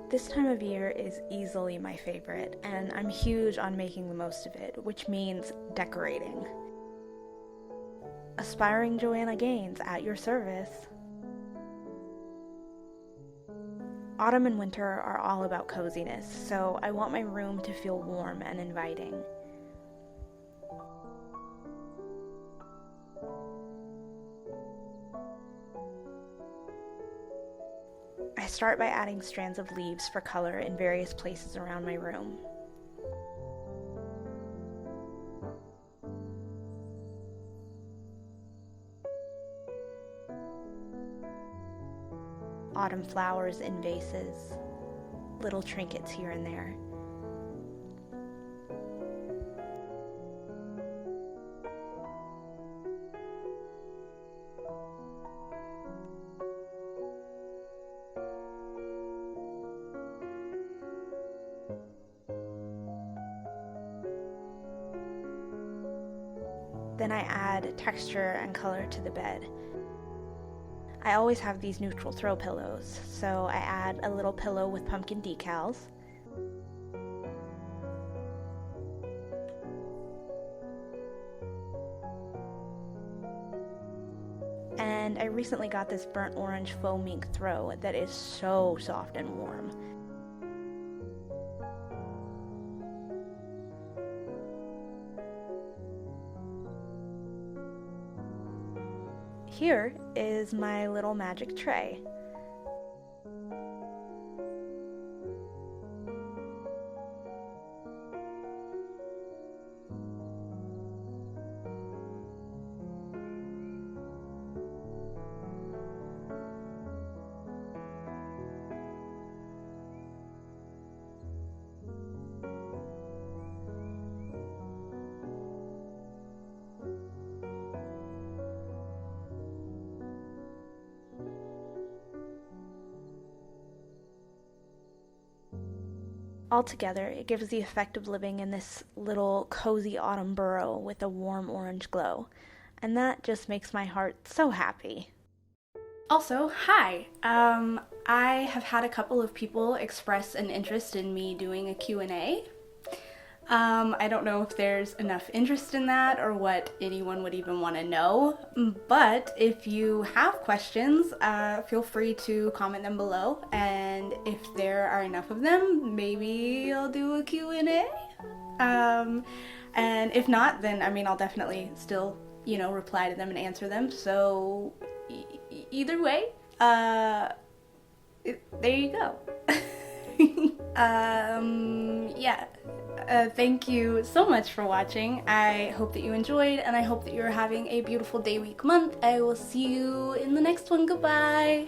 This time of year is easily my favorite, and I'm huge on making the most of it, which means decorating. Aspiring Joanna Gaines at your service. Autumn and winter are all about coziness, so I want my room to feel warm and inviting. I start by adding strands of leaves for color in various places around my room. Autumn flowers in vases, little trinkets here and there. Then I add texture and color to the bed. I always have these neutral throw pillows, so I add a little pillow with pumpkin decals. And I recently got this burnt orange faux mink throw that is so soft and warm. Here is my little magic tray. Altogether, it gives the effect of living in this little cozy autumn burrow with a warm orange glow, and that just makes my heart so happy. Also, hi! I have had a couple of people express an interest in me doing a Q&A. I don't know if there's enough interest in that or what anyone would even want to know, but if you have questions, feel free to comment them below, and if there are enough of them, maybe I'll do a Q&A. And if not, then I'll definitely still, reply to them and answer them, so either way, there you go. Yeah. Thank you so much for watching. I hope that you enjoyed, and I hope that you're having a beautiful day, week, month. I will see you in the next one. Goodbye!